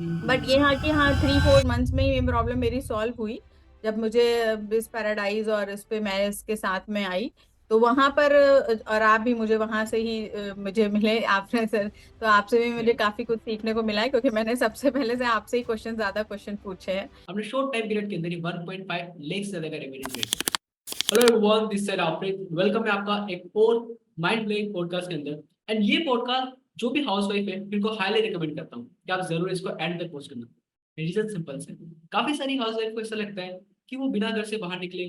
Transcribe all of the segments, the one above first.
But ये हाँ कि हाँ 3-4 मंथ्स में ही ये प्रॉब्लम मेरी सॉल्व हुई। जब मुझे इस पैराडाइज और इस पे मैं इसके साथ में आई, तो वहां पर और आप भी मुझे वहां से ही मुझे मिले आपने सर। तो आपसे भी मुझे Right. काफी कुछ सीखने को मिला है, क्योंकि मैंने सबसे पहले से आपसे ही ज्यादा क्वेश्चन पूछे हैं। हमने शॉर्ट टाइम पीरियड के अंदर ही 1.5 लाख से ज्यादा का रेवेन्यू जनरेट किया। Hello everyone, this side Afreen, welcome है आपका एक और माइंड ब्लोइंग पॉडकास्ट के अंदर। एंड ये पॉडकास्ट जो भी हाउस वाइफ है उनको हाईली रिकमेंड करता हूँ कि आप जरूर इसको एंड तक वॉच करना। रीजन सिंपल है, काफी सारी हाउस वाइफ को ऐसा लगता है कि वो बिना घर से बाहर निकले,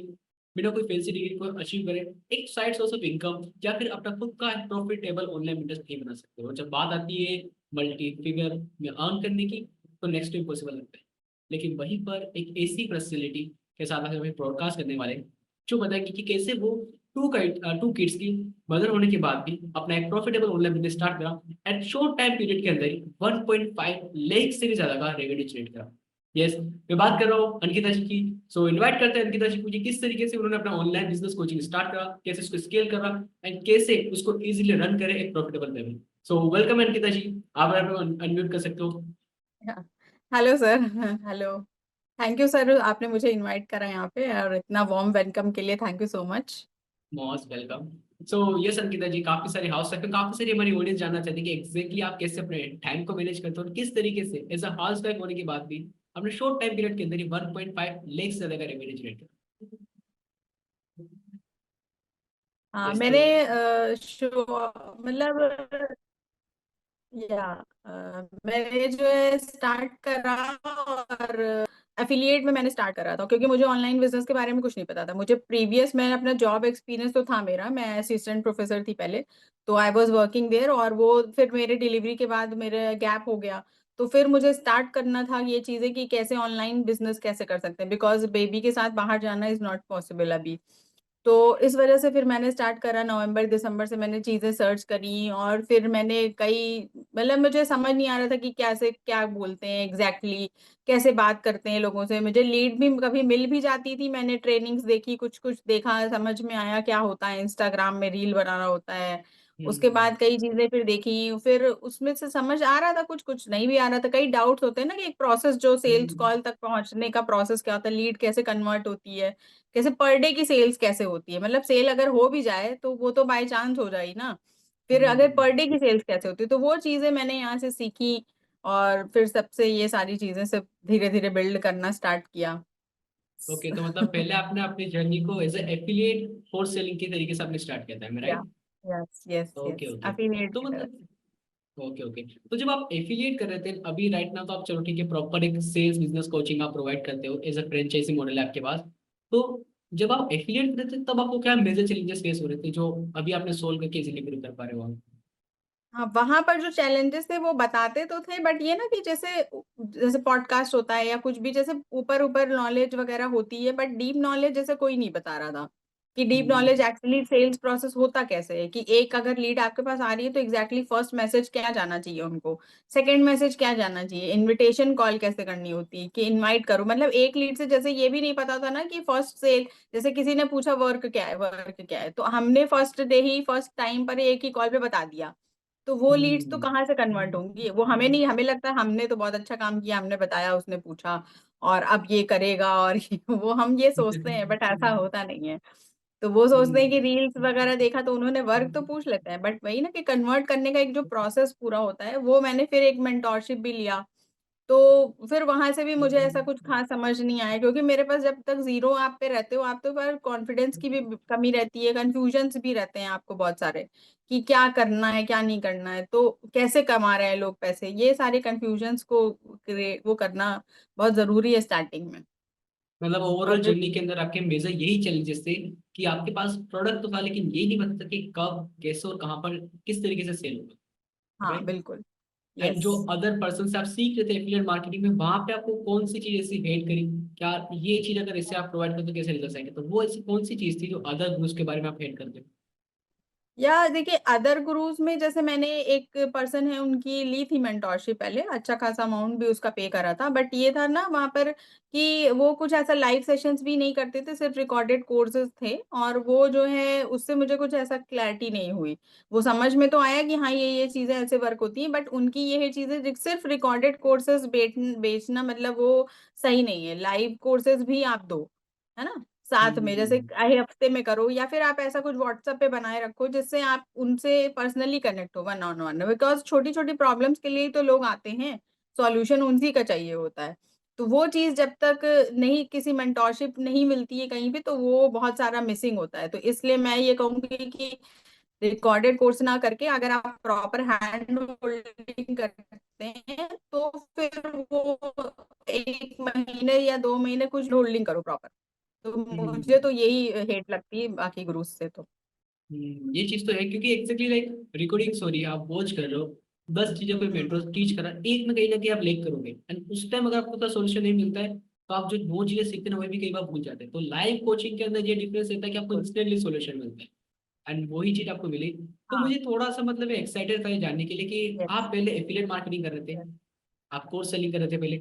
बिना कोई फैंसी डिग्री को अचीव करे, एक साइड सोर्स ऑफ इनकम या फिर अपना खुद का प्रॉफिटेबल ऑनलाइन बिजनेस नहीं बना सकते हो। जब बात आती है मल्टी फिगर में अर्न करने की, तो नेक्स्ट टू इम्पॉसिबल लगता है। लेकिन वहीं पर एक ऐसी पर्सनैलिटी के साथ आज हमें ब्रॉडकास्ट करने वाले हैं, जो बताएंगे कि कैसे वो टू किड्स की मदर होने के बाद भी अपना एक प्रॉफिटेबल ऑनलाइन बिजनेस स्टार्ट करा एट शॉर्ट टाइम पीरियड के अंदर ही 1.5 लाख से भी ज्यादा का रेवेन्यू जनरेट करा। यस, मैं बात कर रहा हूँ अंकिता जी की। सो इनवाइट करते हैं अंकिता जी को कि किस तरीके से उन्होंने अपना ऑनलाइन बिजनेस कोचिंग स्टार्ट करा, कैसे उसको स्केल करा एंड कैसे उसको इजीली रन करे एक प्रॉफिटेबल वे में। सो वेलकम अंकिता जी, आप अनम्यूट कर सकते हो। Hello sir. Hello. Thank you sir, आपने मुझे इनवाइट करा यहाँ पे, और इतना वार्म वेलकम के लिए thank you so much. Most welcome. So yes Ankita ji, काफी सारे हाउस वाइफ, काफी सारी हमारी ऑडियंस जानना चाहती है कि एग्जैक्टली आप कैसे अपने टाइम को मैनेज करते हो और किस तरीके से एज अ हाउस वाइफ होने के बाद भी अपने शॉर्ट टाइम पीरियड के अंदर ही 1.5 लाख से ज्यादा का रेवेन्यू जनरेट किया। हाँ यस तो मैंने शो मतलब या मैंने जो है स्टार्ट करा, और एफिलिएट में मैंने स्टार्ट करा था, क्योंकि मुझे ऑनलाइन बिजनेस के बारे में कुछ नहीं पता था। मुझे प्रीवियस मैं अपना जॉब एक्सपीरियंस तो था मेरा, मैं असिस्टेंट प्रोफेसर थी पहले। तो आई वाज वर्किंग देयर, और वो फिर मेरे डिलीवरी के बाद मेरे गैप हो गया। तो फिर मुझे स्टार्ट करना था ये चीजें कि कैसे ऑनलाइन बिजनेस कैसे कर सकते हैं, बिकॉज बेबी के साथ बाहर जाना इज नॉट पॉसिबल अभी। तो इस वजह से फिर मैंने स्टार्ट करा, नवंबर दिसंबर से मैंने चीजें सर्च करी, और फिर मैंने कई मतलब मुझे समझ नहीं आ रहा था कि कैसे क्या बोलते हैं एग्जैक्टली कैसे बात करते हैं लोगों से। मुझे लीड भी कभी मिल भी जाती थी, मैंने ट्रेनिंग्स देखी, कुछ कुछ देखा, समझ में आया क्या होता है, इंस्टाग्राम में रील बनाना होता है। उसके हम्म बाद कई चीजें फिर देखी, फिर उसमें से समझ आ रहा था, कुछ कुछ नहीं भी आ रहा था। कई डाउट्स होते हैं ना कि एक प्रोसेस जो सेल्स हम्म कॉल तक पहुंचने का प्रोसेस क्या होता है, लीड कैसे कन्वर्ट होती है, कैसे पर डे की सेल्स कैसे होती है, मतलब सेल अगर हो भी जाए तो वो तो बाय चांस हो जाएगी ना। फिर अगर पर हम्म। डे की सेल्स कैसे होती है, तो वो चीजें मैंने यहाँ से सीखी, और फिर सबसे ये सारी चीजें सब धीरे धीरे बिल्ड करना स्टार्ट किया। ओके, तो मतलब पहले आपने अपनी जर्नी को एज एफिलिएट फॉर सेलिंग के तरीके से आपने स्टार्ट किया था, या right? Yes yes okay yes, okay. Affiliate तो की तरफ। मतलब ओके ओके, तो जब आप एफिलिएट कर रहे थे अभी राइट ना, तो आप चलो ठीक है, प्रॉपर एक सेल्स बिजनेस कोचिंग आप प्रोवाइड करते हो, एज अ फ्रेंचाइजी मॉडल है आपके पास। तो जब आप एफिलिएट कर रहे थे तब आपको क्या मेजर चैलेंजेस फेस हो रहे थे जो अभी आपने सोल्व करके इजीली कर पा रहे हो आप? हाँ वहां पर जो चैलेंजेस थे वो बताते तो थे, बट ये ना कि जैसे जैसे पॉडकास्ट होता है या कुछ भी, जैसे ऊपर ऊपर नॉलेज वगैरह होती है, बट डीप नॉलेज जैसे कोई नहीं बता रहा था कि डीप नॉलेज हम्म एक्चुअली सेल्स प्रोसेस होता कैसे है, कि एक अगर लीड आपके पास आ रही है तो एग्जैक्टली फर्स्ट मैसेज क्या जाना चाहिए उनको, सेकंड मैसेज क्या जाना चाहिए, इनविटेशन कॉल कैसे करनी होती है कि इनवाइट करो। मतलब एक लीड से जैसे ये भी नहीं पता था ना कि फर्स्ट सेल, जैसे किसी ने पूछा वर्क क्या है, वर्क क्या है, तो हमने फर्स्ट डे ही फर्स्ट टाइम पर एक ही कॉल पे बता दिया। तो वो लीड्स तो हम्म कहाँ से कन्वर्ट होंगी, वो हमें नहीं, हमें लगता है हमने तो बहुत अच्छा काम किया, हमने बताया, उसने पूछा और अब ये करेगा, और वो हम ये सोचते हैं, बट ऐसा होता नहीं है। तो वो सोचते हैं कि हम्म रील्स वगैरह देखा तो उन्होंने वर्क तो पूछ लेते हैं, बट वही ना कि कन्वर्ट करने का एक जो प्रोसेस पूरा होता है, वो मैंने फिर एक मेंटोरशिप भी लिया। तो फिर वहां से भी मुझे ऐसा कुछ खास समझ नहीं आया, क्योंकि मेरे पास जब तक जीरो आप पे रहते हो, आप तो पर कॉन्फिडेंस की भी कमी रहती है, कंफ्यूजन्स भी रहते हैं आपको बहुत सारे, कि क्या करना है क्या नहीं करना है, तो कैसे कमा रहे हैं लोग पैसे, ये सारे कंफ्यूजन्स को वो करना बहुत जरूरी है स्टार्टिंग में। मतलब और ओवरऑल फिर जर्नी के अंदर आपके मेजर यही चैलेंजेस थे कि आपके पास प्रोडक्ट तो था लेकिन ये नहीं पता था कि कब कैसे और कहाँ पर किस तरीके से सेल होगा, हाँ राइट? बिल्कुल। And yes. जो अदर पर्सन से आप सीख रहे थे एफिलिएट मार्केटिंग में, वहां पे आपको कौन सी चीज ऐसी हेट करी, क्या ये चीज अगर इससे आप प्रोवाइड करते तो कैसे रिजल्ट आएंगे, तो वो ऐसी कौन सी चीज थी जो अदर ग्रुप्स के बारे में आप हेट करते हो? या देखिए अदर गुरुज में जैसे मैंने एक पर्सन है उनकी ली थी मेंटोरशिप पहले, अच्छा खासा अमाउंट भी उसका पे करा था, बट ये था ना वहां पर कि वो कुछ ऐसा लाइव सेशंस भी नहीं करते थे, सिर्फ रिकॉर्डेड कोर्सेज थे, और वो जो है उससे मुझे कुछ ऐसा क्लैरिटी नहीं हुई। वो समझ में तो आया कि हाँ ये चीजें ऐसे वर्क होती हैं, बट उनकी ये चीजें सिर्फ रिकॉर्डेड कोर्सेज बेचना मतलब वो सही नहीं है। लाइव कोर्सेज भी आप दो, है ना, साथ में, जैसे हम्म हफ्ते में करो, या फिर आप ऐसा कुछ व्हाट्सएप पे बनाए रखो जिससे आप उनसे पर्सनली कनेक्ट हो वन ऑन वन, बिकॉज छोटी छोटी प्रॉब्लम्स के लिए ही तो लोग आते हैं, सॉल्यूशन उन्हीं का चाहिए होता है। तो वो चीज जब तक नहीं, किसी मेंटोरशिप नहीं मिलती है कहीं पे, तो वो बहुत सारा मिसिंग होता है। तो इसलिए मैं ये कहूंगी कि रिकॉर्डेड कोर्स ना करके अगर आप प्रॉपर हैंड होल्डिंग करते हैं तो फिर वो 1 महीने या 2 महीने कुछ होल्डिंग करो प्रॉपर। तो मुझे हम्म तो यही हेट लगती है बाकी ग्रुप से तो। ये चीज तो है, क्योंकि एक्जेक्टली लाइक रिकॉर्डिंग सॉरी आप वॉच कर रहे हो, 10 चीजों पे हम्म। मेट्रो टीच करा, एक में कहीं ना कहीं आप लेक करोगे, एंड उस टाइम अगर आपको उसका सोल्यूशन नहीं मिलता है तो आप जो 9 चीजें सीखते हैं वो भी कई बार भूल जाते हैं। तो लाइव कोचिंग के अंदर ये डिफरेंस रहता है कि आपको इंस्टेंटली सोल्यूशन मिलता है, एंड वही चीज आपको मिली। तो हाँ। मुझे थोड़ा सा मतलब एक्साइटेड था ये जानने के लिए कि यस। आप पहले एफिलिएट मार्केटिंग कर रहे थे, यस। आप कोर्स सेलिंग कर रहे थे पहले,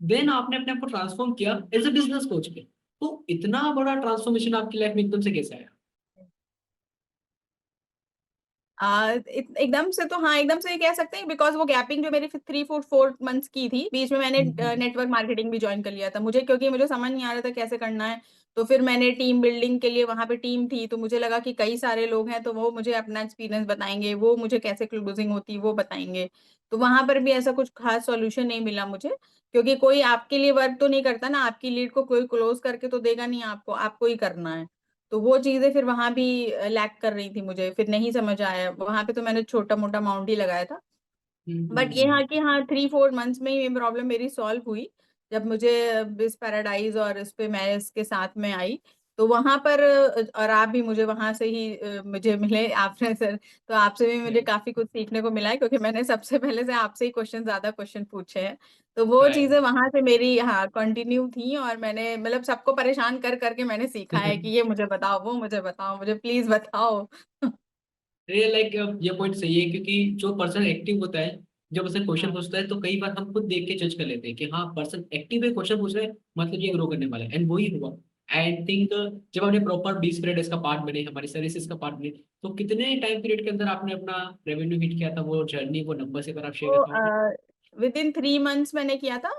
देन आपने अपने आप को ट्रांसफॉर्म किया एज अ बिजनेस कोच पे। तो इतना बड़ा ट्रांसफॉर्मेशन आपकी लाइफ में एकदम से कैसे आया? एकदम से तो हाँ, एकदम से ये कह सकते हैं, बिकॉज वो गैपिंग जो मेरी 3-4 मंथ्स की थी, बीच में मैंने हम्म नेटवर्क मार्केटिंग भी ज्वाइन कर लिया था मुझे, क्योंकि मुझे समझ नहीं आ रहा था कैसे करना है। तो फिर मैंने टीम बिल्डिंग के लिए, वहां पे टीम थी तो मुझे लगा कि कई सारे लोग हैं तो वो मुझे अपना एक्सपीरियंस बताएंगे, वो मुझे कैसे क्लोजिंग होती है वो बताएंगे। तो वहां पर भी ऐसा कुछ खास सॉल्यूशन नहीं मिला मुझे, क्योंकि कोई आपके लिए वर्क तो नहीं करता ना, आपकी लीड को कोई क्लोज करके तो देगा नहीं, आपको आपको ही करना है। तो वो चीजें फिर वहां भी लैक कर रही थी मुझे, फिर नहीं समझ आया वहां पे, तो मैंने छोटा मोटा अमाउंट ही लगाया था। बट ये हम्म हाँ कि हाँ 3-4 मंथ्स में ये प्रॉब्लम मेरी सॉल्व हुई, जब मुझे बिस पैराडाइज और इस पे मैं इसके साथ में आई। तो वहां पर और आप भी मुझे वहां से ही मुझे मिले आपने सर, तो आपसे भी मुझे काफी कुछ सीखने को मिला है, क्योंकि मैंने सबसे पहले से आपसे ही ज्यादा क्वेश्चन पूछे हैं। तो वो चीजें राइट। वहां से मेरी हाँ कंटिन्यू थी, और मैंने मतलब सबको परेशान कर करके मैंने सीखा है कि ये मुझे बताओ, वो मुझे बताओ, मुझे प्लीज बताओ। रियल लाइक ये पॉइंट सही है, क्योंकि जो पर्सन एक्टिव होता है, जब उसे क्वेश्चन हाँ। पूछता है तो कई बार हम खुद देख के जज कर लेते हैं कि हाँ पर्सन एक्टिव है, क्वेश्चन पूछ रहे हैं मतलब ये Yes. ग्रो करने वाला है, एंड वही हुआ। आई थिंक जब हमने प्रॉपर 20 पीरियड इसका पार्ट बने, हमारी सर्विसेज का पार्ट बने, तो कितने टाइम पीरियड के अंदर आपने अपना रेवेन्यू हिट किया था, वो जर्नी, वो नंबर से अगर आप शेयर कर पाओ तो? तो विद इन 3 मंथ्स मैंने किया था।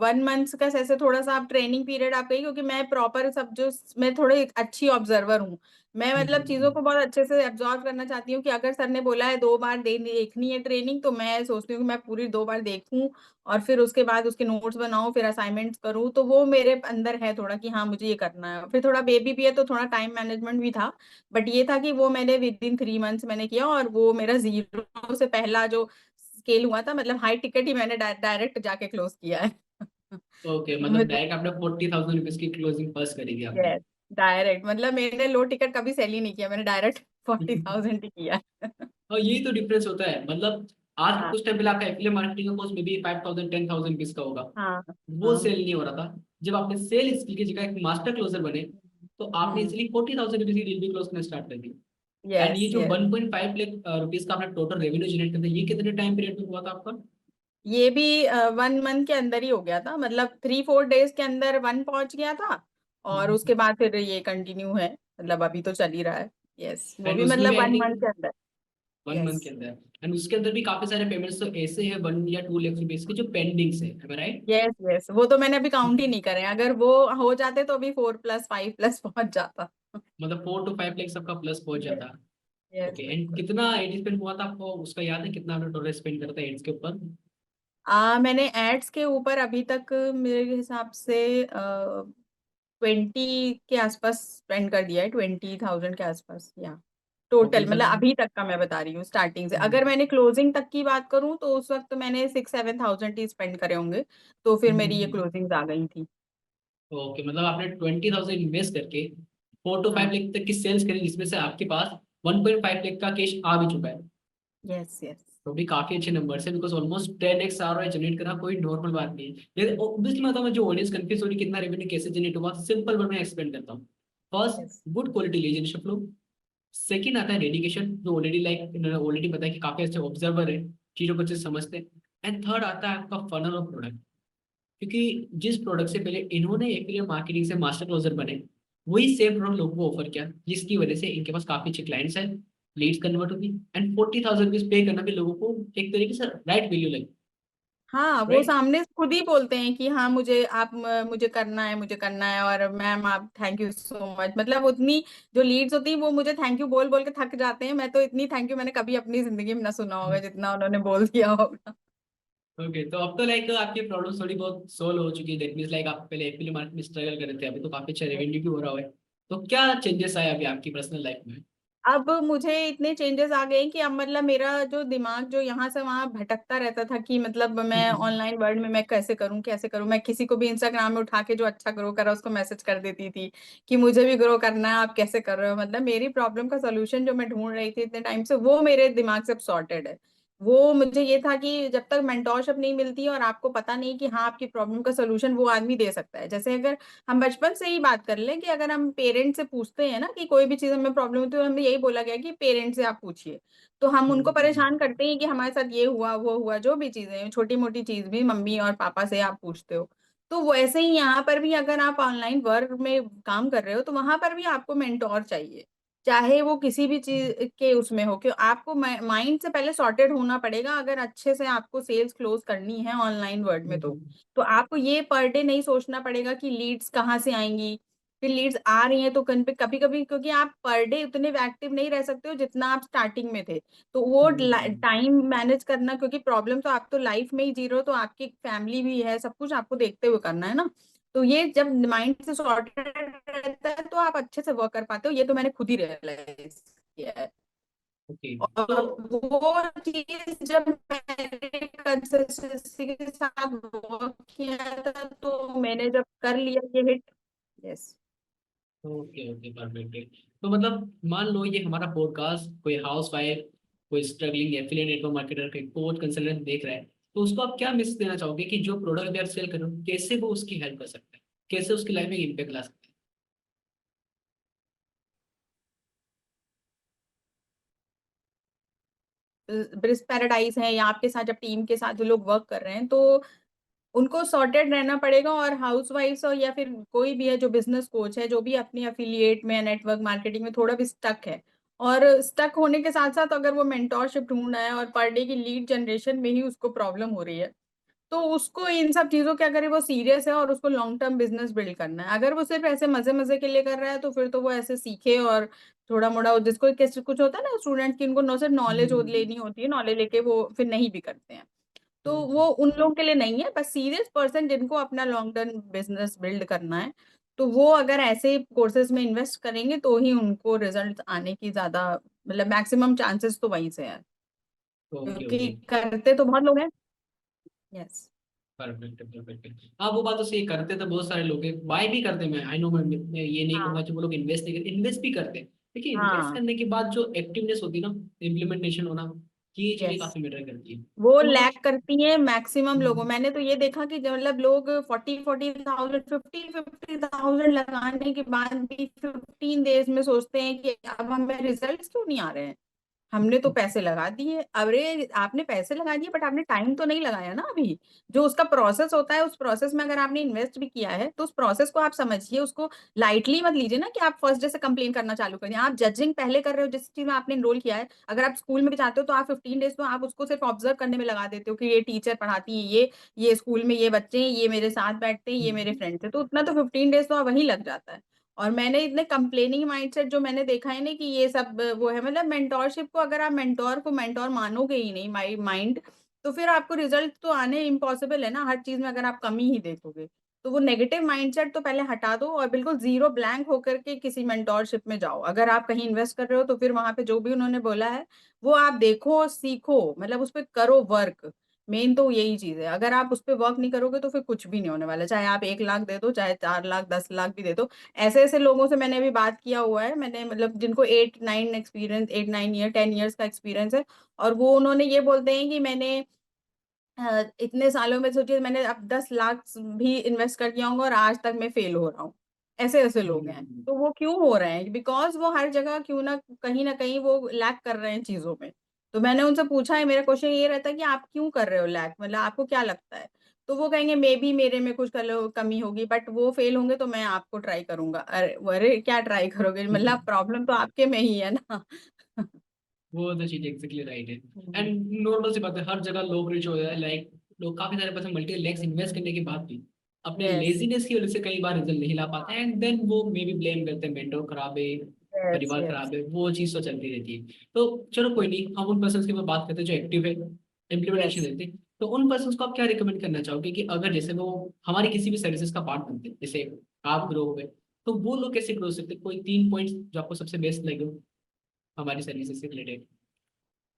1 मंथ का ऐसे थोड़ा सा आप ट्रेनिंग पीरियड आप कहिए, क्योंकि मैं प्रॉपर सब जो, मैं थोड़ी अच्छी ऑब्जर्वर हूँ। मैं मतलब चीजों को बहुत अच्छे से एब्जॉर्व करना चाहती हूँ, कि अगर सर ने बोला है 2 बार देखनी है ट्रेनिंग, तो मैं सोचती हूँ कि मैं पूरी 2 बार देखूं, और फिर उसके बाद उसके नोट्स बनाऊं, फिर असाइनमेंट्स करूँ। तो वो मेरे अंदर है थोड़ा कि हाँ मुझे ये करना है। फिर थोड़ा बेबी भी है तो थोड़ा टाइम मैनेजमेंट भी था, बट ये था कि वो मैंने विद इन 3 मंथ्स मैंने किया, और वो मेरा जीरो से पहला जो स्केल हुआ था, मतलब हाई टिकट ही मैंने डायरेक्ट जाके क्लोज किया है। ओके, मतलब मुझे डायरेक्ट आपने 40,000 रुपीज की क्लोजिंग फर्स्ट करी थी आपने? यस, डायरेक्ट, मतलब मैंने लो टिकट कभी सेल ही नहीं किया, मैंने डायरेक्ट 40,000 ही किया है। और यही तो डिफरेंस होता है, मतलब आज हाँ। कुछ टाइम पहले आपका एफिलिएट मार्केटिंग का कोर्स में भी 5,000 10,000 रुपीज का होगा, हाँ। वो हाँ। सेल नहीं हो रहा था। जब आपने सेल स्किल की जगह एक मास्टर क्लोजर बने, तो आपने हम्म। इजिली 40,000 रुपीज की डील भी क्लोज करना स्टार्ट कर दी। And yes. ये जो यस। 1.5 लाख रुपीज का आपने टोटल रेवेन्यू जनरेट कर दिया, ये कितने टाइम पीरियड में हुआ था आपका? ये भी 1 मंथ के अंदर ही हो गया था, मतलब 3-4 डेज के अंदर 1 पहुंच गया था, और उसके बाद फिर ये कंटिन्यू है, मतलब अभी तो चल ही रहा है। यस, वो एंड भी उसमें भी मतलब आई 1 मंथ थिंक के अंदर। 1 मंथ के यस। अंदर, एंड उसके अंदर भी काफी सारे पेमेंट्स तो ऐसे हैं 1 या 2 लाख रुपीज के जो पेंडिंग्स है राइट? यस। यस, वो तो मैंने अभी काउंट ही नहीं करे, अगर वो हो जाते तो अभी 4+5+ पहुंच जाता। मतलब 4 to 5 लाख सबका प्लस पहुंच यस। जाता। यस ओके, एंड बिल्कुल। कितना एड स्पेंड हुआ था आपको उसका याद है, कितना आपने टोटल स्पेंड करता है एड्स के ऊपर? मैंने एड्स के ऊपर अभी तक मेरे हिसाब से 20 के आसपास स्पेंड कर दिया है, 20,000 के आसपास, या ओके टोटल, मतलब मतलब अभी तक का मैं बता रही हूँ स्टार्टिंग से। अगर हम्म, मैंने क्लोजिंग तक की बात करूँ तो उस वक्त मैंने 6-7 थाउजेंड ही स्पेंड करे होंगे, तो फिर मेरी ये हम्म, क्लोजिंग आ गई थी। ओके, मतलब आपने 20,000 इन्वेस्ट करके 4 to 5 लाख तक की सेल्स करी, जिसमें से आपके पास 1.5 लाख का कैश आ भी चुका है। यस। यस। तो भी काफी अच्छे नंबर है, बिकॉज ऑलमोस्ट 10x आ रहा है, जनरेट करना कोई नॉर्मल बात नहीं है। लेकिन ऑब्वियसली मतलब मैं जो ऑडियंस कंफ्यूज हो रही है कितना रेवेन्यू कैसे जनरेट हुआ, सिंपल वर्ड में एक्सप्लेन करता हूँ। First, yes. Good quality lead generation flow. Second आता है डेडिकेशन, जो ऑलरेडी लाइक इन्होंने ऑलरेडी बताया कि काफी अच्छे ऑब्जर्वर है, चीजों को अच्छे से समझते हैं। एंड थर्ड आता है आपका फनल ऑफ प्रोडक्ट, क्योंकि जिस प्रोडक्ट से पहले इन्होंने एफिलिएट मार्केटिंग से मास्टर क्लोजर बने, वही सेम प्रोडक्ट लोगों को ऑफर किया, जिसकी वजह से इनके पास काफी अच्छे क्लाइंट्स हैं, लीड्स कन्वर्ट होगी, एंड 40,000 रुपीज पे करना भी लोगों को एक तरीके से राइट वैल्यू लगी। हाँ, वो राइट। सामने से खुद ही बोलते हैं कि हाँ मुझे आप मुझे करना है, मुझे करना है, और मैम आप थैंक यू सो मच, मतलब उतनी जो लीड्स होती है वो मुझे थैंक यू बोल बोल के थक जाते हैं। मैं तो इतनी थैंक यू मैंने कभी अपनी जिंदगी में ना सुना होगा जितना उन्होंने बोल दिया होगा। ओके, तो अब तो लाइक आपकी प्रॉब्लम थोड़ी बहुत सोल्व हो चुकी है, दैट मींस लाइक आप पहले एफिलिएट मार्केट में स्ट्रगल कर रहे थे, अभी तो काफी अच्छा रेवेन्यू भी हो रहा है। तो क्या चेंजेस आए अभी आपकी पर्सनल लाइफ में? अब मुझे इतने चेंजेस आ गए कि अब मतलब मेरा जो दिमाग जो यहाँ से वहां भटकता रहता था कि मतलब मैं ऑनलाइन वर्ल्ड में मैं कैसे करूं कैसे करूं, मैं किसी को भी इंस्टाग्राम में उठा के जो अच्छा ग्रो करा उसको मैसेज कर देती थी कि मुझे भी ग्रो करना है, आप कैसे कर रहे हो। मतलब मेरी प्रॉब्लम का सोल्यूशन जो मैं ढूंढ रही थी इतने टाइम से वो मेरे दिमाग से अब सॉर्टेड है। वो मुझे ये था कि जब तक मेंटोरशिप नहीं मिलती है और आपको पता नहीं कि हाँ आपकी प्रॉब्लम का सोल्यूशन वो आदमी दे सकता है। जैसे अगर हम बचपन से ही बात कर लें कि अगर हम पेरेंट्स से पूछते हैं ना कि कोई भी चीज हमें प्रॉब्लम होती है तो हमें यही बोला गया कि पेरेंट्स से आप पूछिए। तो हम उनको परेशान करते हैं कि हमारे साथ ये हुआ वो हुआ, जो भी चीजें हैं छोटी मोटी चीज भी मम्मी और पापा से आप पूछते हो। तो वैसे ही यहाँ पर भी अगर आप ऑनलाइन वर्क में काम कर रहे हो तो वहां पर भी आपको मेंटोर चाहिए, चाहे वो किसी भी चीज के उसमें हो। क्यों आपको माइंड से पहले सॉर्टेड होना पड़ेगा अगर अच्छे से आपको सेल्स क्लोज करनी है ऑनलाइन वर्ल्ड में। तो आपको ये पर डे नहीं सोचना पड़ेगा कि लीड्स कहाँ से आएंगी, फिर लीड्स आ रही हैं तो कभी कभी क्योंकि आप पर डे उतने एक्टिव नहीं रह सकते हो जितना आप स्टार्टिंग में थे। तो वो टाइम मैनेज करना, क्योंकि प्रॉब्लम तो आप तो लाइफ में ही जी रहे हो, तो आपकी फैमिली भी है, सब कुछ आपको देखते हुए करना है ना। तो ये जब माइंड से सॉर्टेड रहता है तो आप अच्छे से वर्क कर पाते हो, ये तो मैंने खुद ही रियलाइज किया है। ओके, तो और वो चीज जब मैंने कंसिस्टेंसी के साथ वर्क किया था तो मैंने जब कर लिया ये hit. Yes. Okay okay perfect. तो मतलब मान लो ये हमारा पॉडकास्ट कोई हाउस वाइफ, कोई स्ट्रगलिंग एफिलिएट नेटवर्क मार्केटर, कोई कोच कंसल्टेंट देख रहा है, तो उसको आप क्या मैसेज देना चाहोगे कि जो प्रोडक्ट आप सेल कर रहे हो कैसे वो उसकी हेल्प कर सकता है, कैसे उसकी लाइफ में इम्पैक्ट ला सकता ब्रिस पैराडाइज है या आपके साथ जब टीम के साथ जो लोग वर्क कर रहे हैं तो उनको सॉर्टेड रहना पड़ेगा। और हाउस वाइफ्स और या फिर कोई भी है जो बिजनेस कोच है जो भी अपनी अफिलिएट में नेटवर्क मार्केटिंग में थोड़ा भी स्टक है, और स्टक होने के साथ साथ अगर वो मेंटोरशिप ढूंढ रहा है और पर डे की लीड जनरेशन में ही उसको प्रॉब्लम हो रही है, तो उसको इन सब चीजों के अगर वो सीरियस है और उसको लॉन्ग टर्म बिजनेस बिल्ड करना है, अगर वो सिर्फ ऐसे मजे मजे के लिए कर रहा है तो फिर तो वो ऐसे सीखे और थोड़ा मोड़ा जिसको कैसे कुछ होता है ना स्टूडेंट की उनको सिर्फ नॉलेज है? लेनी होती है, नॉलेज लेके वो फिर नहीं भी करते हैं। तो हम्म। वो उन लोगों के लिए नहीं है, बस सीरियस पर्सन जिनको अपना लॉन्ग टर्म बिजनेस बिल्ड करना है, तो वो अगर ऐसे कोर्सेज में इन्वेस्ट करेंगे तो ही उनको रिजल्ट आने की ज्यादा मतलब मैक्सिमम चांसेस तो वहीं से है, ओके क्योंकि ओके, करते तो बहुत लोग हैं। यस। Perfect perfect. हाँ वो बात तो सही, करते तो बहुत सारे लोग हैं, बाय भी करते हैं, मैं आई नो, मैं ये नहीं कहूंगा हाँ। कि वो लोग इन्वेस्ट नहीं करते, इन्वेस्ट भी करते हैं। देखिए इन्वेस्ट हाँ। करने के बाद जो एक्टिवनेस होती है ना, इम्प्लीमेंटेशन होना, ये चीजें यस। काफी मैटर करती है। वो तो मतलब लैक करती है मैक्सिमम लोगों। हम्म, मैंने तो ये देखा कि जब मतलब लोग 40,000 50,000 लगाने के बाद भी 15 डेज में सोचते हैं कि अब हमें रिजल्ट्स क्यों नहीं आ रहे हैं, हमने तो पैसे लगा दिए। अरे आपने पैसे लगा दिए बट आपने टाइम तो नहीं लगाया ना अभी। जो उसका प्रोसेस होता है उस प्रोसेस में अगर आपने इन्वेस्ट भी किया है तो उस प्रोसेस को आप समझिए, उसको लाइटली मत लीजिए ना कि आप फर्स्ट डे से कंप्लेन करना चालू कर दिए। आप जजिंग पहले कर रहे हो जिस चीज में आपने एनरोल किया है, अगर आप स्कूल में भी जाते हो तो आप 15 डेज तो आप उसको सिर्फ ऑब्जर्व करने में लगा देते हो कि ये टीचर पढ़ाती है, ये स्कूल में ये बच्चे हैं, ये मेरे साथ बैठते हैं, ये मेरे फ्रेंड्स हैं, तो उतना तो 15 डेज तो वहीं लग जाता है। और मैंने इतने कंप्लेनिंग माइंडसेट जो मैंने देखा है ना कि ये सब वो है, मतलब मेंटोरशिप को अगर आप मेंटोर को मेंटोर मानोगे ही नहीं माइंड, तो फिर आपको रिजल्ट तो आने इम्पॉसिबल है ना हर चीज में अगर आप कमी ही देखोगे। तो वो नेगेटिव माइंडसेट तो पहले हटा दो और बिल्कुल जीरो ब्लैंक होकर के किसी मेंटोरशिप में जाओ। अगर आप कहीं इन्वेस्ट कर रहे हो तो फिर वहां पे जो भी उन्होंने बोला है वो आप देखो सीखो, मतलब उस पर करो वर्क। मेन तो यही चीज है, अगर आप उस पर वर्क नहीं करोगे तो फिर कुछ भी नहीं होने वाला, चाहे आप 1 लाख दे दो चाहे 4 लाख 10 लाख भी दे दो। ऐसे ऐसे लोगों से मैंने अभी बात किया हुआ है, मैंने मतलब जिनको 8 9 एक्सपीरियंस 8 9 ईयर 10 ईयर्स का एक्सपीरियंस है, और वो उन्होंने ये बोलते हैं कि मैंने इतने सालों में सोचिए मैंने अब 10 लाख भी इन्वेस्ट कर किया होगा और आज तक मैं फेल हो रहा हूँ। ऐसे ऐसे लोग हैं। तो वो क्यों हो रहे हैं? बिकॉज वो हर जगह क्यों ना कहीं वो लैक कर रहे हैं चीजों में। तो मैंने उनसे पूछा है, मेरा क्वेश्चन ये रहता है कि आप क्यों कर रहे हो लैक, मतलब आपको क्या लगता है? तो वो कहेंगे मे बी मेरे में कुछ कमी होगी, बट वो फेल होंगे तो मैं आपको ट्राई करूंगा। अरे अरे क्या ट्राई करोगे, मतलब प्रॉब्लम तो आपके में ही है ना। वो तो चीज एग्जैक्टली राइट है। हम्म, एंड नॉर्मल सी बात है, हर जगह लोग रिच हो जाए, लाइक लोग काफी सारे पैसे मल्टी लैक्स इन्वेस्ट करने के बाद भी अपने यस लेजीनेस की वजह से कई बार रिजल्ट नहीं ला पाते, एंड देन वो मे बी ब्लेम करते हैं मेंटर खराब है, यस परिवार यस। खराब है, वो चीज तो चलती रहती है। तो चलो कोई नहीं, हम उन पर्सन की बात करते हैं जो एक्टिव है, इम्प्लीमेंटेशन यस। देते हैं। तो उन पर्सन को आप क्या रिकमेंड करना चाहोगे कि अगर जैसे वो हमारी किसी भी सर्विसेज का पार्ट बनते हैं, जैसे आप ग्रो हो गए, तो वो लोग कैसे ग्रो हो सकते हैं? कोई 3 पॉइंट्स जो आपको सबसे बेस्ट लगे हो हमारी सर्विसेज से रिलेटेड।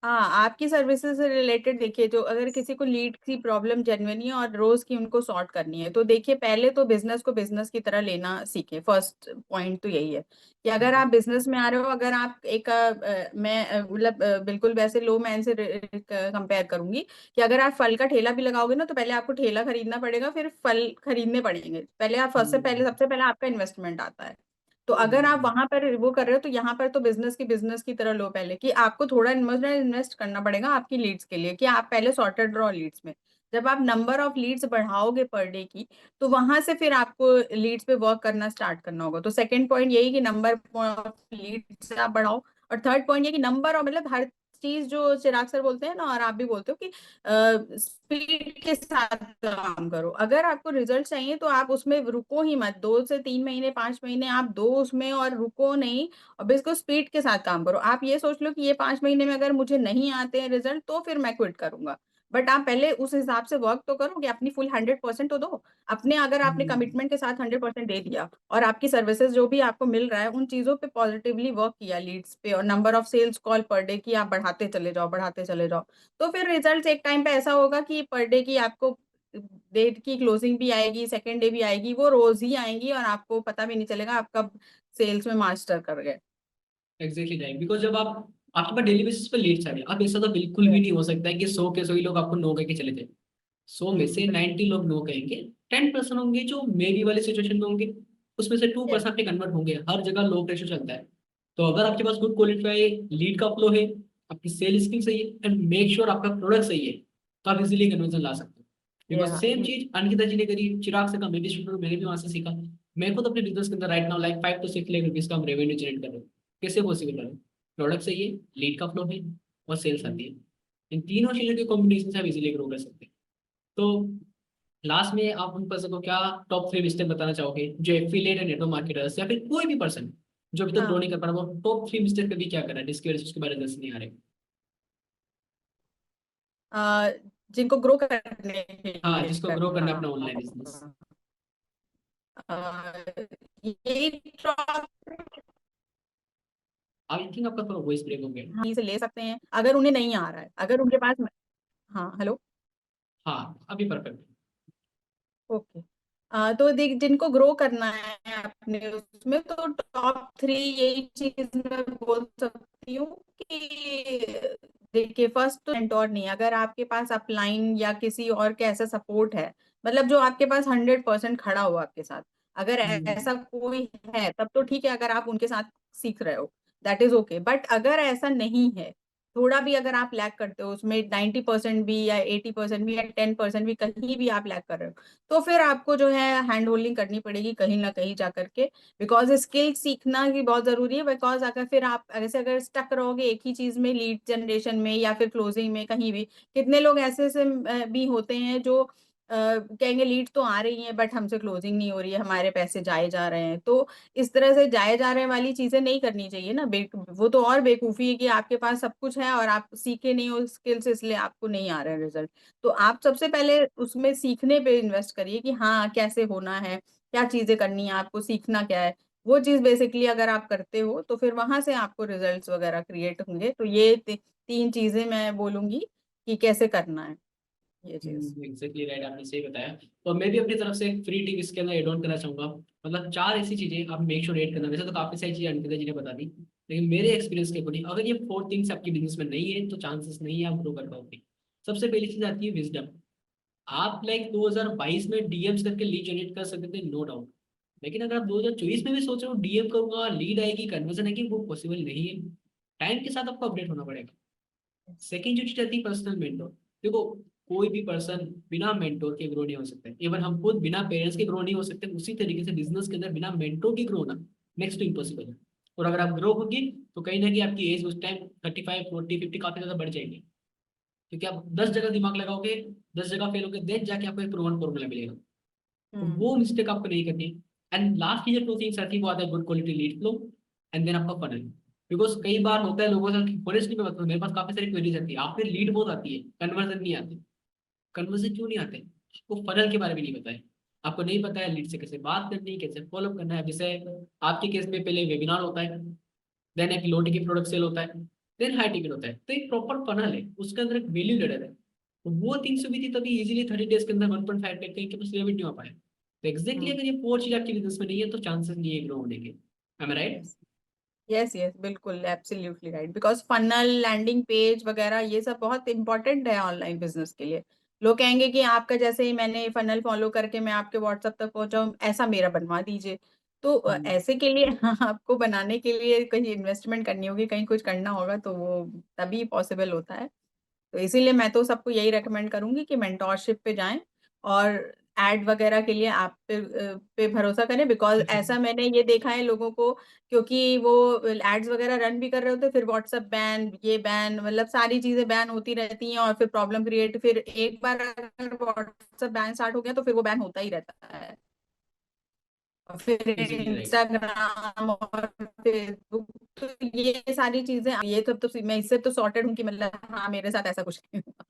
हाँ, आपकी सर्विसेज से रिलेटेड देखिए, जो अगर किसी को लीड की प्रॉब्लम जेन्युइनली और रोज की उनको सॉर्ट करनी है, तो देखिए पहले तो बिजनेस को बिजनेस की तरह लेना सीखें। फर्स्ट पॉइंट तो यही है कि अगर आप बिजनेस में आ रहे हो, अगर आप एक मैं मतलब बिल्कुल वैसे लो मैन से कंपेयर करूंगी कि अगर आप फल का ठेला भी लगाओगे ना, तो पहले आपको ठेला खरीदना पड़ेगा, फिर फल खरीदने पड़ेंगे। पहले आप फर्स्ट से पहले सबसे पहले आपका इन्वेस्टमेंट आता है। तो अगर आप वहां पर वो कर रहे हो, तो यहाँ पर तो बिजनेस की तरह लो पहले कि आपको थोड़ा इन्वेस्ट करना पड़ेगा आपकी लीड्स के लिए, कि आप पहले सॉर्टेड रहो लीड्स में। जब आप नंबर ऑफ लीड्स बढ़ाओगे पर डे की, तो वहां से फिर आपको लीड्स पे वर्क करना स्टार्ट करना होगा। तो सेकंड पॉइंट यही कि नंबर ऑफ लीड्स आप बढ़ाओ। और थर्ड पॉइंट ये कि नंबर ऑफ, मतलब हर चीज जो चिराग सर बोलते हैं ना, और आप भी बोलते हो कि स्पीड के साथ काम करो। अगर आपको रिजल्ट चाहिए तो आप उसमें रुको ही मत, 2 से 3 महीने 5 महीने आप दो उसमें और रुको नहीं। और इसको स्पीड के साथ काम करो। आप ये सोच लो कि ये 5 महीने में अगर मुझे नहीं आते हैं रिजल्ट, तो फिर मैं क्विट करूंगा। बट आप पहले उस हिसाब से वर्क तो करो कि अपनी फुल 100% तो दो। अपने अगर आपने कमिटमेंट के साथ 100% दे दिया, और आपकी सर्विसेज जो भी आपको मिल रहा है उन चीजों पे पॉजिटिवली वर्क किया, लीड्स पे और number of sales call per day की आप बढ़ाते चले जाओ, बढ़ाते चले जाओ, तो फिर रिजल्ट एक टाइम पे ऐसा होगा कि पर डे की आपको डेट की क्लोजिंग भी आएगी, सेकेंड डे भी आएगी, वो रोज ही आएंगी और आपको पता भी नहीं चलेगा आप कब सेल्स में मास्टर कर गए। एग्जैक्टली राइट, बिकॉज जब आप आपके पास डेली बेसिस पे लीड्स आ रहे हैं, अब ऐसा तो बिल्कुल भी Yes. नहीं हो सकता है कि 100 के 100 ही लोग आपको नो कह के चले जाए। 100 में से 90 लोग नो कहेंगे, 10% होंगे जो मे बी वाले सिचुएशन में होंगे, उसमें से Yes. 2% आपके कन्वर्ट होंगे। हर जगह लो रेशो चलता है। तो अगर आपके पास गुड क्वालिफाई लीड का फ्लो है, आपकी सेल स्किल सही है, एंड मेक श्योर आपका प्रोडक्ट सही है, तो आप इजीली कन्वर्जन ला सकते हो। Because Yeah. सेम चीज अंकिता जी ने करी, चिराग से का मैं भी स्टूडेंट, मैंने भी वहां से सीखा। मैं खुद अपने बिजनेस के अंदर right now like 5 to 6 lakh rupees का हम रेवेन्यू जनरेट कर रहे हैं। कैसे पॉसिबल है? प्रोडक्ट सही है, लीड का फ्लो है, और सेल्स आती है। इन तीनों चीजों के कॉम्बिनेशन से आप इजीली ग्रो कर सकते हैं। तो लास्ट में आप उन पर्सन को क्या टॉप 3 मिस्टेक बताना चाहोगे जो एफिलिएट है, नेटवर्क मार्केटर्स या फिर कोई भी पर्सन जो अभी तक ग्रो हाँ, नहीं कर पा रहा, वो टॉप 3 मिस्टेक कभी क्या करा है जिसकी वजह से उसके बारे में दस नहीं आ रहे? अ, जिनको ग्रो करने के हाँ, लिए जिसको ग्रो करना करना है अपना ऑनलाइन बिजनेस। ये आई थिंक आपका थोड़ा वॉइस ब्रेक हो गया। से ले सकते हैं अगर उन्हें नहीं आ रहा है, अगर उनके पास। हाँ, हेलो। हाँ, अभी परफेक्ट। ओके। तो देख, जिनको ग्रो करना है अपने उसमें, तो टॉप 3 यही चीज मैं बोल सकती हूँ कि देखिए, फर्स्ट तो मेंटोर नहीं, अगर आपके पास अपलाइन या किसी और के ऐसा सपोर्ट है, मतलब जो आपके पास 100% खड़ा हो आपके साथ, अगर ऐसा कोई है तब तो ठीक है, अगर आप उनके साथ सीख रहे हो, दैट इज ओके। बट अगर ऐसा नहीं है, थोड़ा भी अगर आप लैक करते हो उसमें, 90% भी या 80% भी या 10% भी, कहीं भी आप लैक कर रहे हो, तो फिर आपको जो है हैंड होल्डिंग करनी पड़ेगी कहीं ना कहीं जा करके। बिकॉज स्किल सीखना भी बहुत जरूरी है। बिकॉज अगर फिर आप ऐसे अगर स्टक रहोगे एक ही चीज में, लीड जनरेशन में या फिर क्लोजिंग में, कहीं भी, कितने लोग ऐसे ऐसे भी होते हैं जो कहेंगे लीड तो आ रही है बट हमसे क्लोजिंग नहीं हो रही है, हमारे पैसे जाए जा रहे हैं। तो इस तरह से जाए जा रहे वाली चीजें नहीं करनी चाहिए ना। वो तो और बेवकूफी है कि आपके पास सब कुछ है और आप सीखे नहीं हो स्किल्स, इसलिए आपको नहीं आ रहा है रिजल्ट। तो आप सबसे पहले उसमें सीखने पे इन्वेस्ट करिए कि हाँ कैसे होना है, क्या चीजें करनी है, आपको सीखना क्या है। वो चीज बेसिकली अगर आप करते हो, तो फिर वहां से आपको रिजल्ट्स वगैरह क्रिएट होंगे। तो ये 3 चीजें मैं बोलूंगी कि कैसे करना है ये चीज। एग्जैक्टली राइट, आपने सही बताया। और मैं भी अपनी तरफ से एक फ्री टिप इसके अंदर एड ऑन करना चाहूंगा। मतलब 4 ऐसी चीजें आप मेक श्योर एड करना। वैसे तो काफी सारी चीजें अंकिता जी ने बता दी, लेकिन मेरे एक्सपीरियंस के अकॉर्डिंग अगर ये 4 थिंग्स आपकी बिजनेस में नहीं है, तो चांसेस नहीं है आप ग्रो कर पाओगे। सबसे पहली चीज आती है विजडम। आप लाइक 2022 में डीएम्स करके लीड जनरेट कर सकते थे, नो डाउट। लेकिन अगर आप 2024 में भी सोच रहे हो डीएम करूंगा, लीड आएगी, कन्वर्जन आएगी, वो पॉसिबल नहीं है। टाइम के साथ आपको अपडेट होना पड़ेगा। सेकंड जो चीज आती है पर्सनल मेंटोर। देखो, कोई भी पर्सन बिना मेंटोर के ग्रो नहीं हो सकता है। इवन हम खुद बिना पेरेंट्स के ग्रो नहीं हो सकते, उसी तरीके से बिजनेस के अंदर बिना मेंटोर के ग्रो होना नेक्स्ट टू इम्पॉसिबल है। और अगर आप ग्रो होगी तो कहीं ना कहीं आपकी एज उस टाइम 35 40 50 काफी ज्यादा बढ़ जाएगी। क्योंकि आप 10 जगह दिमाग लगाओगे, 10 जगह फेल होगे, देन जाके आपको एक प्रूवन फॉर्मूला मिलेगा। तो हम्म। वो मिस्टेक आपको नहीं करनी। एंड लास्ट की जो टू थिंग्स आती है वो आता है good quality lead flow, and then आपका फनल। बिकॉज कई बार होता है लोगों से, ऑनेस्टली मैं बताऊं, मेरे पास काफी सारी क्वेरीज आती है, आपने लीड बहुत आती है, कन्वर्जन नहीं आती। कन्वर्जन क्यों नहीं आते? आपको फनल के बारे में नहीं पता है। आपको नहीं पता है लीड से कैसे बात करनी है, कैसे फॉलो करना है। जैसे आपके केस में पहले वेबिनार होता है, देन एक लो टिकट प्रोडक्ट सेल होता है, देन हाई टिकट होता है। तो एक प्रॉपर फनल है, उसके अंदर एक वैल्यू लेडर है। तो वो थिंग्स हुई थी तभी इजीली 30 डेज के अंदर 1.5 लाख के बस रेवेन्यू नहीं हो पाया। तो एग्जैक्टली हम्म। अगर ये फोर चीज आपके बिजनेस में नहीं है तो चांसेस नहीं है ग्रो होने के। Am I right? Yes, yes, yes, बिल्कुल, absolutely right. Because funnel, landing page वगैरह ये सब बहुत इंपॉर्टेंट है ऑनलाइन बिजनेस के लिए। लोग कहेंगे कि आपका जैसे ही मैंने फनल फॉलो करके मैं आपके व्हाट्सएप तक पहुंचा हूं, ऐसा मेरा बनवा दीजिए। तो ऐसे के लिए आपको बनाने के लिए कहीं इन्वेस्टमेंट करनी होगी, कहीं कुछ करना होगा, तो वो तभी पॉसिबल होता है। तो इसीलिए मैं तो सबको यही रेकमेंड करूंगी कि मेंटोरशिप पे जाएं, और एड वगैरह के लिए आप पे भरोसा करें। बिकॉज ऐसा मैंने ये देखा है लोगों को, क्योंकि वो एड्स वगैरह रन भी कर रहे होते हैं, फिर व्हाट्सएप बैन, ये बैन, मतलब सारी चीजें बैन होती रहती हैं, और फिर प्रॉब्लम क्रिएट, फिर एक बार अगर व्हाट्सएप बैन स्टार्ट हो गया तो फिर वो बैन होता ही रहता है। और फिर एग्जैक्टली राइट। इंस्टाग्राम और फेसबुक, तो ये सारी चीजें, ये सब तो मैं इससे तो सॉर्टेड हूँ कि मतलब हाँ, मेरे साथ ऐसा कुछ नहीं हुआ।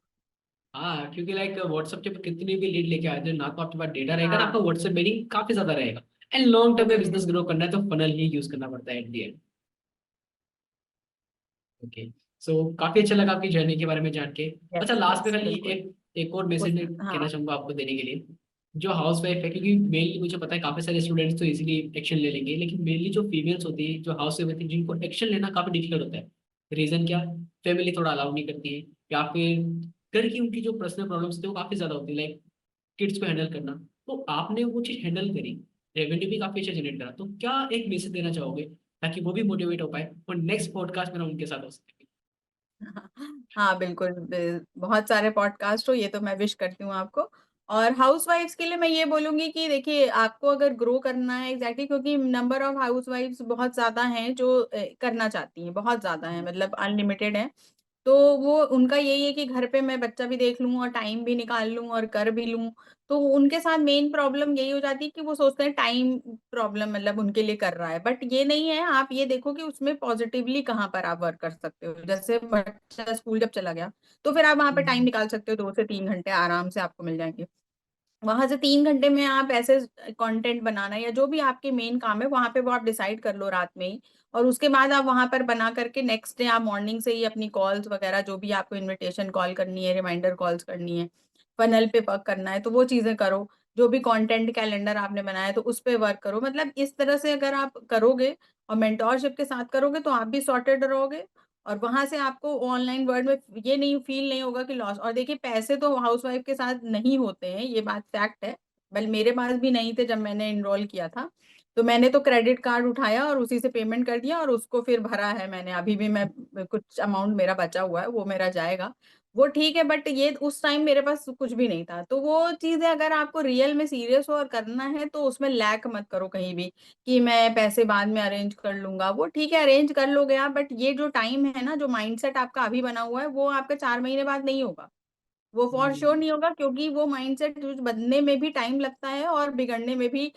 हाँ, क्योंकि लाइक व्हाट्सएप पे कितनी भी लीड लेके आ जाए ना, तो आपके पास डेटा रहेगा ना, आपका हाँ, व्हाट्सएप बिलिंग काफी ज्यादा रहेगा। एंड लॉन्ग टर्म में वही। बिजनेस ग्रो करना है तो फनल ही यूज करना पड़ता है एट दी एंड। ओके। सो काफी अच्छा लगा आपकी जर्नी के बारे में जान के। अच्छा, यस, लास्ट में यस, खाली बिल्कुल। एक एक और मैसेज कहना हाँ। चाहूंगा आपको देने के लिए। जो हाउस वाइफ है, क्योंकि मेनली मुझे पता है काफी सारे स्टूडेंट्स तो इजीली एक्शन ले लेंगे, लेकिन मेनली जो फीमेल्स होती है, जो हाउस वाइफ होती है, जिनको एक्शन लेना काफी डिफिकल्ट होता है। रीजन क्या? फैमिली थोड़ा अलाउ नहीं करती है, या फिर घर की उनकी जो पर्सनल प्रॉब्लम्स थी वो काफी ज्यादा होती है, लाइक किड्स को हैंडल करना। तो आपने वो चीज हैंडल करी, रेवेन्यू भी काफी अच्छा जनरेट करा, तो क्या एक मैसेज देना चाहोगे ताकि वो भी मोटिवेट हो पाए और नेक्स्ट पॉडकास्ट में ना उनके साथ हो सके? हाँ, बिल्कुल, बहुत सारे पॉडकास्ट हो, ये तो मैं विश करती हूँ आपको। और हाउसवाइफ्स के लिए मैं ये बोलूंगी कि देखिए, आपको अगर ग्रो करना है, एग्जैक्टली, क्योंकि नंबर ऑफ हाउसवाइफ्स बहुत ज्यादा हैं जो करना चाहती हैं, बहुत ज्यादा हैं, मतलब अनलिमिटेड है। तो वो उनका यही है कि घर पे मैं बच्चा भी देख लूं और टाइम भी निकाल लूं और कर भी लूं। तो उनके साथ मेन प्रॉब्लम यही हो जाती है कि वो सोचते हैं टाइम प्रॉब्लम मतलब उनके लिए कर रहा है, बट ये नहीं है। आप ये देखो कि उसमें पॉजिटिवली कहाँ पर आप वर्क कर सकते हो। जैसे बच्चा स्कूल जब चला गया, तो फिर आप वहां पे टाइम हम्म। निकाल सकते हो, 2 से 3 घंटे आराम से आपको मिल जाएंगे। वहां से 3 घंटे में आप ऐसे कंटेंट बनाना या जो भी आपके मेन काम है वहां पे वो आप डिसाइड कर लो रात में ही। और उसके बाद आप वहां पर बना करके नेक्स्ट डे आप मॉर्निंग से ही अपनी कॉल्स वगैरह, जो भी आपको इनविटेशन कॉल करनी है, रिमाइंडर कॉल्स करनी है, फनल पे वर्क करना है, तो वो चीजें करो। जो भी कंटेंट कैलेंडर आपने बनाया है तो उस पे वर्क करो। मतलब इस तरह से अगर आप करोगे और मेंटोरशिप के साथ करोगे तो आप भी सॉर्टेड रहोगे। और वहां से आपको ऑनलाइन वर्ल्ड में ये नहीं फील नहीं होगा कि लॉस। और देखिए, पैसे तो हाउसवाइफ के साथ नहीं होते हैं, ये बात फैक्ट है। बल मेरे पास भी नहीं थे जब मैंने इनरोल किया था। तो मैंने तो क्रेडिट कार्ड उठाया और उसी से पेमेंट कर दिया और उसको फिर भरा है मैंने। अभी भी मैं कुछ अमाउंट मेरा बचा हुआ है, वो मेरा जाएगा। वो ठीक है, बट ये उस टाइम मेरे पास कुछ भी नहीं था। तो वो चीजें अगर आपको रियल में सीरियस हो और करना है तो उसमें लैक मत करो कहीं भी, कि मैं पैसे बाद में अरेंज कर लूंगा। वो ठीक है, अरेंज कर लोगे आप, बट ये जो टाइम है ना, जो माइंडसेट आपका अभी बना हुआ है, वो आपका 4 महीने बाद नहीं होगा। वो फॉर श्योर हम्म। नहीं होगा, क्योंकि वो माइंडसेट बनने में भी टाइम लगता है और बिगड़ने में भी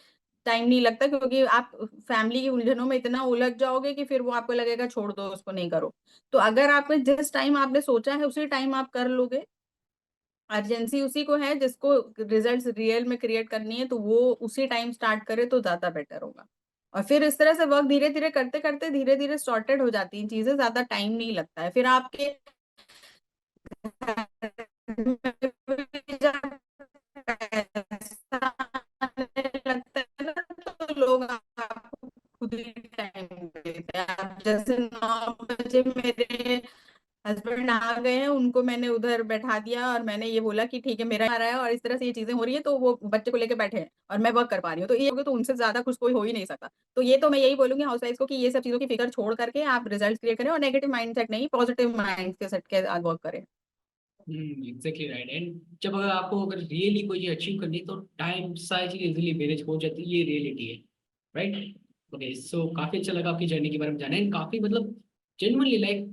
टाइम नहीं लगता, क्योंकि आप फैमिली की उलझनों में इतना उलझ जाओगे कि फिर वो आपको लगेगा छोड़ दो, उसको नहीं करो। तो अगर आपने जिस टाइम आपने सोचा है उसी टाइम आप कर लोगे। अर्जेंसी उसी को है जिसको रिजल्ट्स रियल में क्रिएट करनी है, तो वो उसी टाइम स्टार्ट करे तो ज्यादा बेटर होगा। और फिर इस तरह से वर्क धीरे धीरे करते करते धीरे धीरे सॉर्टेड हो जाती हैं चीजें, ज्यादा टाइम नहीं लगता है। फिर आपके ऐसा लगता है ना, तो लोग आपको खुद ही टाइम देते हैं। आप जैसे 9 बजे मेरे हस्बैंड आ गए हैं, उनको उनको मैंने उधर बैठा दिया और मैंने ये बोला कि ठीक है मेरा आ रहा है और इस तरह से ये चीजें हो रही है, तो वो बच्चे को लेके बैठे हैं और मैं वर्क कर पा रही हूँ, तो ये तो उनसे ज्यादा खुश कोई हो ही नहीं सकता। तो ये तो मैं यही बोलूंगी हाउस वाइफ को कि ये सब चीजों की फिक्र छोड़ करके आप रिजल्ट क्रिएट करें और नेगेटिव माइंडसेट नहीं, पॉजिटिव माइंड के सेट के साथ वर्क करें। Exactly right. एंड जब अगर आपको अगर रियली कोई चीज अचीव करनी है तो टाइम सारी चीज इजीली मैनेज हो जाती है, ये रियलिटी है, राइट। ओके, सो काफी अच्छा लगा आपकी जर्नी के बारे में जाना है। काफी मतलब जेनुअनली लाइक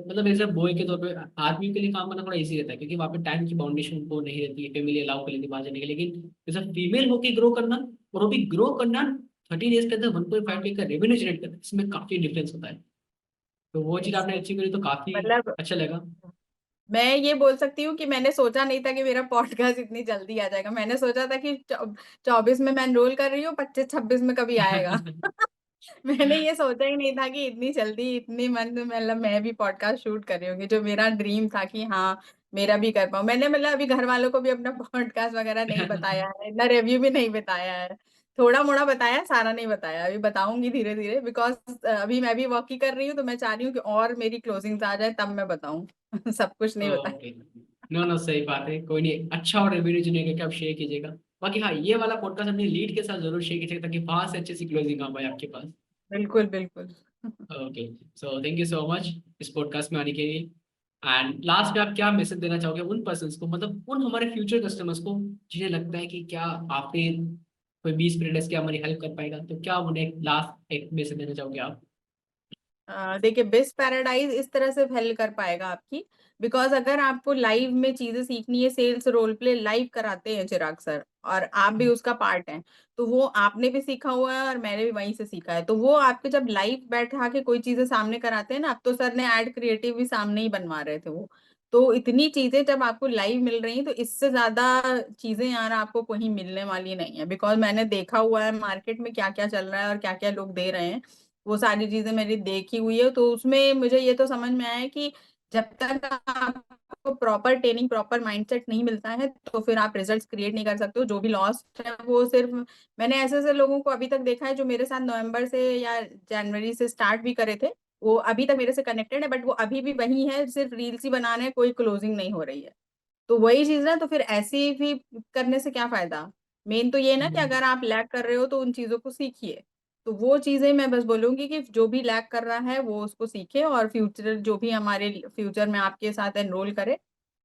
मतलब एज अ बॉय के तौर पे आदमी के लिए काम करना थोड़ा इजी रहता है क्योंकि वहाँ पे टाइम की बाउंडेशन को नहीं रहती है, फैमिली अलाउ कर लेती है बाहर जाने के लिए। लेकिन एज अ फीमेल होके ग्रो करना और वो भी ग्रो करना 13 ईयर्स के अंदर 1.5 लाख का रेवेन्यू जनरेट करना, इसमें काफी डिफरेंस होता है। तो वो चीज आपने अचीव करी तो काफी मतलब अच्छा लगा। मैं ये बोल सकती हूँ कि मैंने सोचा नहीं था कि मेरा पॉडकास्ट इतनी जल्दी आ जाएगा। मैंने सोचा था कि 24 में मैं एनरोल कर रही हूँ, 25-26 में कभी आएगा। मैंने ये सोचा ही नहीं था कि इतनी जल्दी इतनी मंथ में मतलब मैं भी पॉडकास्ट शूट कर रही हूँ, जो मेरा ड्रीम था कि हाँ मेरा भी कर पाऊँ। मैंने मतलब अभी घर वालों को भी अपना पॉडकास्ट वगैरह नहीं बताया है, इतना रिव्यू भी नहीं बताया है, थोड़ा मोड़ा बताया, सारा नहीं बताया। अभी बताऊंगी धीरे धीरे, बिकॉज अभी मैं भी वर्क ही कर रही हूँ, तो मैं चाह रही हूँ कि और मेरी क्लोजिंग्स आ जाए तब मैं बताऊं। सब कुछ नहीं बताया। ओके, नो नो सही बात है, कोई नहीं, अच्छा और रिव्यू चुनेगा करके आप शेयर कीजिएगा। बाकी हाँ, ये वाला पॉडकास्ट अपने लीड के साथ जरूर शेयर कीजिएगा ताकि वहां से अच्छी सी क्लोजिंग आ पाए आपके पास। बिल्कुल बिल्कुल। Okay, so thank you so much इस पॉडकास्ट में आने के लिए। एंड लास्ट में आप क्या मैसेज देना चाहोगे उन पर्सन्स को, मतलब उन हमारे फ्यूचर कस्टमर्स को जिन्हें लगता है कि क्या आपने कोई 20 मिनट क्या हमारी हेल्प कर पाएगा, तो क्या उन्हें लास्ट एक मैसेज देना चाहोगे आप? देखिए बेस्ट पैराडाइज इस तरह से हेल्प कर पाएगा आपकी, बिकॉज अगर आपको लाइव में चीजें सीखनी है, सेल्स रोल प्ले लाइव कराते हैं चिराग सर, और आप भी उसका पार्ट हैं, तो वो आपने भी सीखा हुआ है और मैंने भी वहीं से सीखा है। तो वो आपके जब लाइव बैठा के कोई चीजें सामने कराते हैं ना, अब तो सर ने एड क्रिएटिव भी सामने ही बनवा रहे थे वो, तो इतनी चीजें जब आपको लाइव मिल रही हैं तो इससे ज्यादा चीजें यार आपको कहीं मिलने वाली नहीं है। बिकॉज मैंने देखा हुआ है मार्केट में क्या क्या चल रहा है और क्या क्या लोग दे रहे हैं, वो सारी चीजें मेरी देखी हुई है। तो उसमें मुझे ये तो समझ में आया है कि जब तक आपको प्रॉपर ट्रेनिंग प्रॉपर माइंडसेट नहीं मिलता है तो फिर आप रिजल्ट्स क्रिएट नहीं कर सकते हो। जो भी लॉस्ट है वो सिर्फ, मैंने ऐसे ऐसे लोगों को अभी तक देखा है जो मेरे साथ नवंबर से या जनवरी से स्टार्ट भी करे थे, वो अभी तक मेरे से कनेक्टेड है, बट वो अभी भी वही है, सिर्फ रील्स ही बना रहे हैं, कोई क्लोजिंग नहीं हो रही है। तो वही चीज ना, तो फिर ऐसी भी करने से क्या फायदा। मेन तो ये ना कि अगर आप लैग कर रहे हो तो उन चीजों को सीखिए। तो वो चीजें मैं बस बोलूंगी कि जो भी लैग कर रहा है वो उसको सीखे, और फ्यूचर जो भी हमारे फ्यूचर में आपके साथ एनरोल करे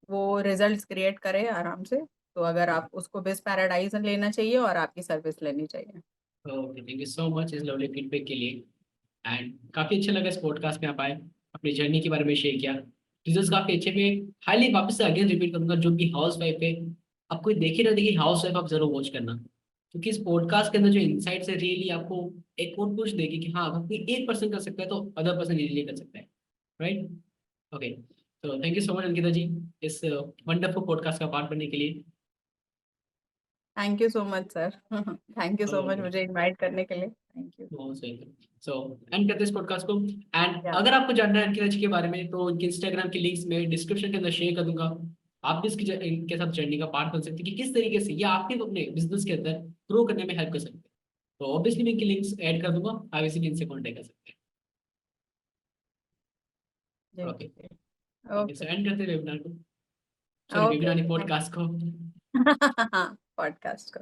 वो रिजल्ट्स क्रिएट करे आराम से। तो अगर आप उसको बेस्ट पैराडाइज लेना चाहिए और आपकी सर्विस लेनी चाहिए। Okay, thank you so much इस लवली फीडबैक के लिए। एंड काफी अच्छा लगा इस पॉडकास्ट में आप आए, अपनी जर्नी के बारे में शेयर किया, रिजल्ट्स काफी अच्छे थे। हाईली वापस से अगेन रिपीट करूंगा, जो भी हाउस वाइफ है, आप कोई देखे ना देखिए हाउस वाइफ आप जरूर वॉच करना, क्योंकि इस पॉडकास्ट के अंदर जो इनसाइट्स है रियली आपको एक और पुश देगी कि हाँ अगर कोई एक पर्सन कर सकता है तो अदर पर्सन इजीली कर सकता है, राइट। ओके, तो thank you so much Ankita ji इस वंडरफुल पॉडकास्ट का पार्ट बनने के लिए। Thank you so much sir. Thank you so much okay, मुझे इनवाइट करने के लिए, thank you. So so end करते हैं इस पॉडकास्ट को। एंड या अगर आपको जानना है अंकिता जी के बारे में तो उनके इंस्टाग्राम की लिंक्स में डिस्क्रिप्शन के अंदर शेयर कर दूंगा। आप भी इसकी इनके साथ जर्नी का पार्ट बन सकते हैं कि किस तरीके से ये आपके अपने बिजनेस के अंदर ग्रो करने में हेल्प कर सकते हैं। तो ऑब्वियसली मैं इनकी लिंक्स ऐड कर दूंगा, आप इसी लिंक से कॉन्टेक्ट कर सकते जी हैं। ओके, जी। ओके, सो ओके एंड करते हैं वेबिनार को, सॉरी ओके वेबिनार नहीं ओके थैंक पॉडकास्ट को। यू। पॉडकास्ट